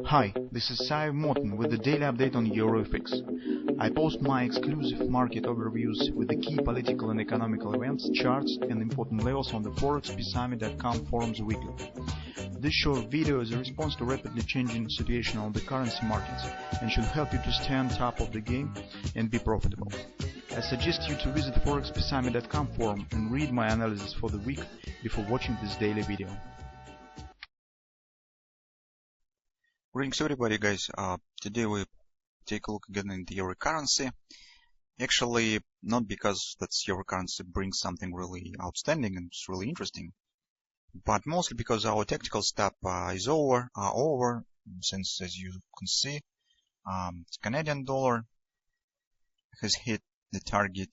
Hi, this is Sive Morten with the daily update on EuroFX. I post my exclusive market overviews with the key political and economical events, charts and important levels on the ForexPeaceArmy.com forums weekly. This short video is a response to rapidly changing situation on the currency markets and should help you to stay on top of the game and be profitable. I suggest you to visit ForexPeaceArmy.com forum and read my analysis for the week before watching this daily video. Greetings everybody, guys. Today we take a look again in the euro currency. Actually, not because that euro currency brings something really outstanding and it's really interesting, but mostly because our tactical step is over, since, as you can see, the Canadian dollar has hit the target.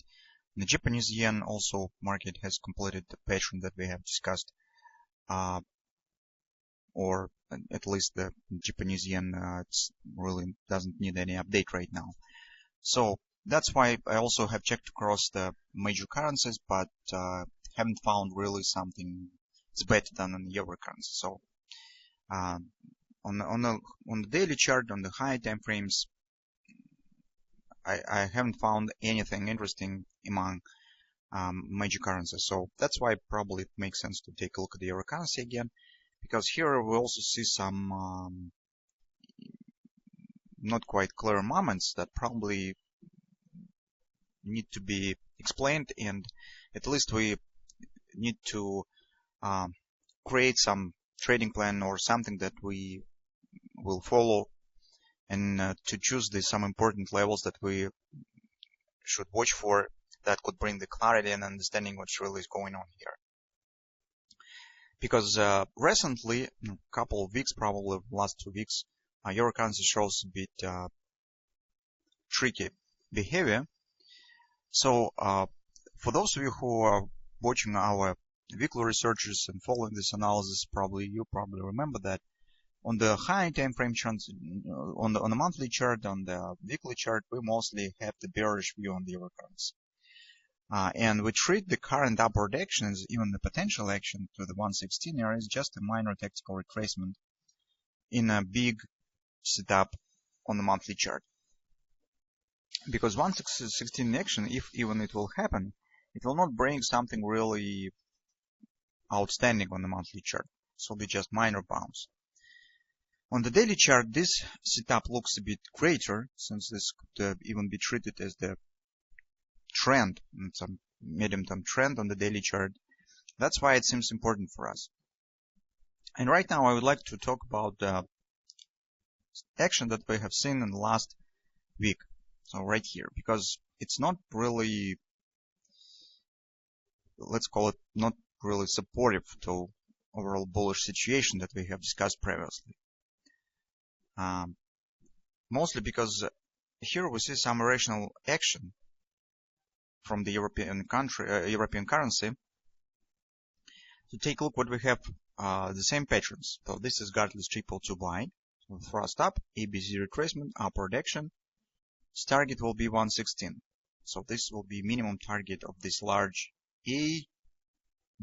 The Japanese yen also market has completed the pattern that we have discussed, or at least the Japanese yen really doesn't need any update right now. So that's why I also have checked across the major currencies, but haven't found really something that's better than on the euro currency. So on the daily chart, on the high time frames, I haven't found anything interesting among major currencies. So that's why probably it makes sense to take a look at the euro currency again. Because here we also see some not quite clear moments that probably need to be explained, and at least we need to create some trading plan or something that we will follow, and to choose some important levels that we should watch for that could bring the clarity and understanding what really is going on here. Because recently, a couple of weeks, probably last 2 weeks, euro currency shows a bit tricky behavior. So for those of you who are watching our weekly researches and following this analysis, you probably remember that on the high time frame charts, on the monthly chart, on the weekly chart, we mostly have the bearish view on the euro currency. And we treat the current upward actions, even the potential action to the 116 area, as just a minor tactical retracement in a big setup on the monthly chart. Because 116 action, if even it will happen, it will not bring something really outstanding on the monthly chart. So it'll be just minor bounce. On the daily chart, this setup looks a bit greater, since this could even be treated as the trend, some medium-term trend on the daily chart. That's why it seems important for us. And right now I would like to talk about the action that we have seen in the last week. So right here, because it's not really, let's call it, not really supportive to overall bullish situation that we have discussed previously. Mostly because here we see some irrational action from the European currency. To take a look what we have, the same patterns. So this is Gartley's triple two buy. So thrust up, ABC retracement, upward action. Its target will be 116. So this will be minimum target of this large A,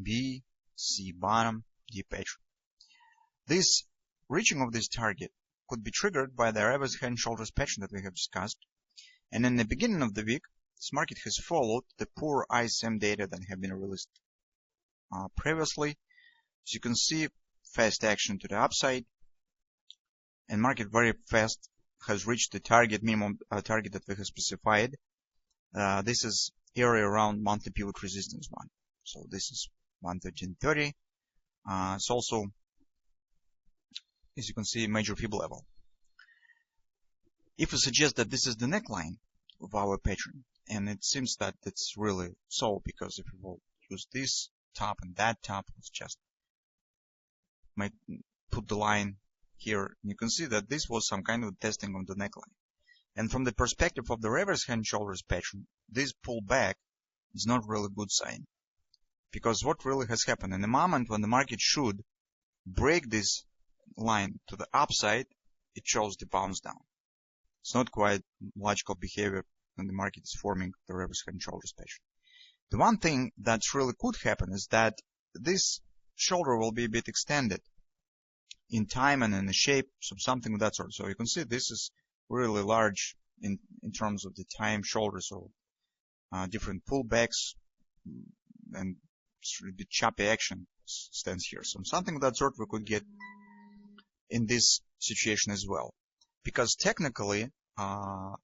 B, C bottom, D pattern. This reaching of this target could be triggered by the reverse head and shoulders pattern that we have discussed. And in the beginning of the week, this market has followed the poor ISM data that have been released previously. As you can see, fast action to the upside, and market very fast has reached the target, minimum target that we have specified. This is area around monthly pivot resistance 1. So this is 113.30. It's also, as you can see, major fib level. If we suggest that this is the neckline of our pattern, and it seems that it's really so, because if we will use this top and that top, let's just put the line here, you can see that this was some kind of testing of the neckline. And from the perspective of the reverse head and shoulders pattern, this pullback is not really a good sign. Because what really has happened, in the moment when the market should break this line to the upside, it shows the bounce down. It's not quite logical behavior when the market is forming the reverse head and shoulders pattern. The one thing that really could happen is that this shoulder will be a bit extended, in time and in the shape, so something of that sort. So you can see this is really large in terms of the time shoulder. So different pullbacks and a bit choppy action stands here. So something of that sort we could get in this situation as well, because technically the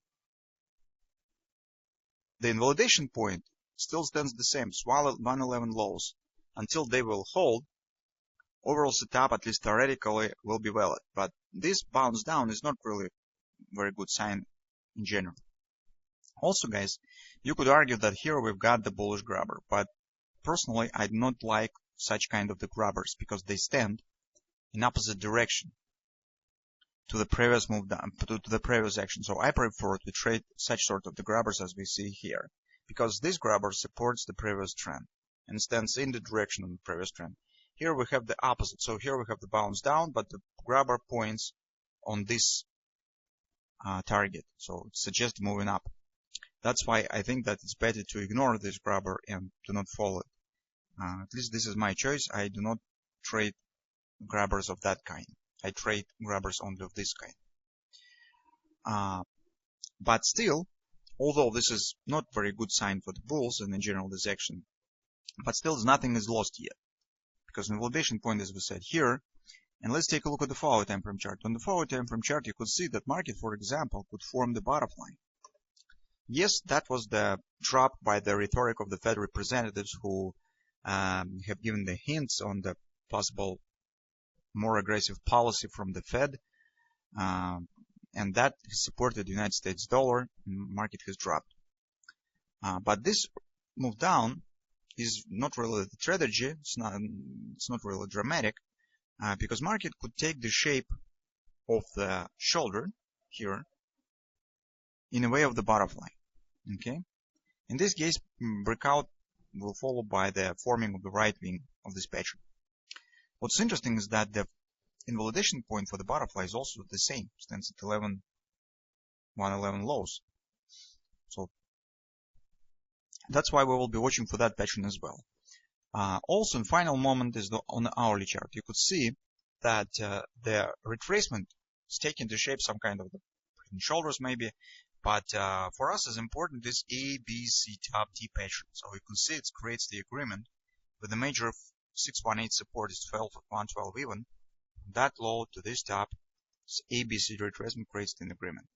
invalidation point still stands the same. So 111 lows until they will hold. Overall setup, at least theoretically, will be valid. But this bounce down is not really a very good sign in general. Also, guys, you could argue that here we've got the bullish grabber, but personally, I do not like such kind of the grabbers because they stand in opposite direction to the previous move down, to the previous action. So I prefer to trade such sort of the grabbers as we see here, because this grabber supports the previous trend and stands in the direction of the previous trend. Here we have the opposite. So here we have the bounce down, but the grabber points on this target. So it suggests moving up. That's why I think that it's better to ignore this grabber and do not follow it. At least this is my choice. I do not trade grabbers of that kind. I trade grabbers only of this kind. But still, although this is not very good sign for the bulls and in general this action, but still nothing is lost yet, because invalidation point, as we said here. And let's take a look at the 4-hour time frame chart. On the 4-hour time frame chart, you could see that market, for example, could form the butterfly. Yes, that was the drop by the rhetoric of the Fed representatives who have given the hints on the possible more aggressive policy from the Fed, and that has supported the United States dollar. Market has dropped, but this move down is not really the strategy. It's not really dramatic, because market could take the shape of the shoulder here in a way of the butterfly. Okay, in this case, breakout will follow by the forming of the right wing of this pattern. What's interesting is that the invalidation point for the butterfly is also the same, stands at 111 lows. So that's why we will be watching for that pattern as well. Also, in final moment is on the hourly chart. You could see that the retracement is taking the shape some kind of the shoulders maybe, but for us as important is A, B, C, top, T pattern. So you can see it creates the agreement with the major 618 support is 112 even. That low to this top, ABC retracement creates an agreement.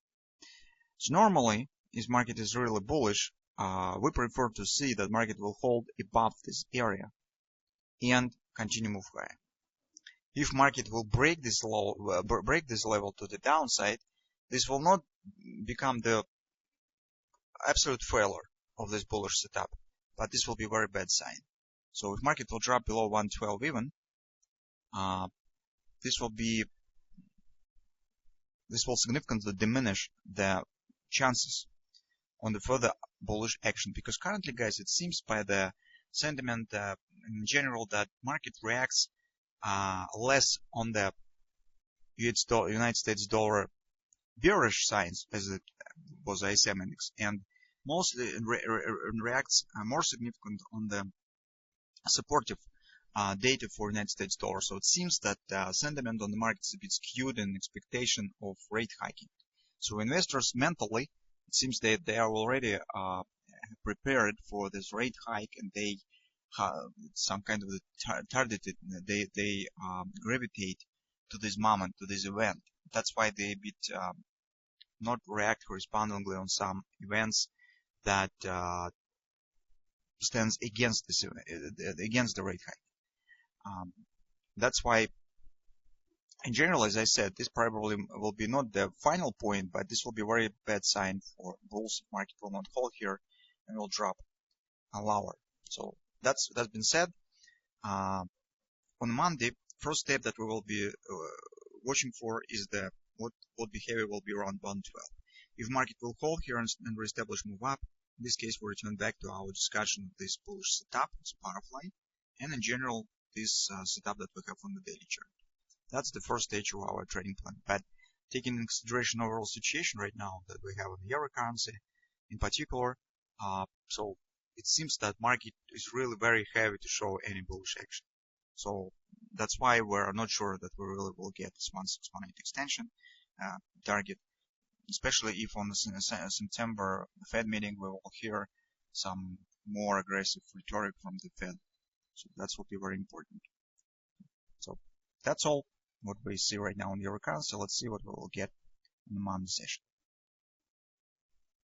So normally, if market is really bullish, we prefer to see that market will hold above this area and continue move higher. If market will break this level to the downside, this will not become the absolute failure of this bullish setup, but this will be a very bad sign. So if market will drop below 112 even, this will significantly diminish the chances on the further bullish action, because currently, guys, it seems by the sentiment in general that market reacts less on the United States dollar bearish signs as it was ISM index, and mostly reacts more significant on the supportive data for United States dollar. So it seems that sentiment on the market is a bit skewed in expectation of rate hiking. So investors mentally, it seems that they are already prepared for this rate hike, and they some kind of targeted. They gravitate to this moment, to this event. That's why they a bit not react correspondingly on some events that stands against this against the rate hike. That's why, in general, as I said, this probably will be not the final point, but this will be a very bad sign for bulls. Market will not hold here and will drop lower. So that's been said. On Monday, first step that we will be watching for is the what behavior will be around 112. If market will hold here and reestablish move up, in this case we return back to our discussion of this bullish setup, this butterfly, and in general this setup that we have on the daily chart. That's the first stage of our trading plan. But taking into consideration overall situation right now that we have in the euro currency in particular, so it seems that market is really very heavy to show any bullish action. So that's why we're not sure that we really will get this 1618 extension target, especially if on the September Fed meeting we will hear some more aggressive rhetoric from the Fed. So that will be very important. So that's all what we see right now in euro currency. Let's see what we will get in the Monday session.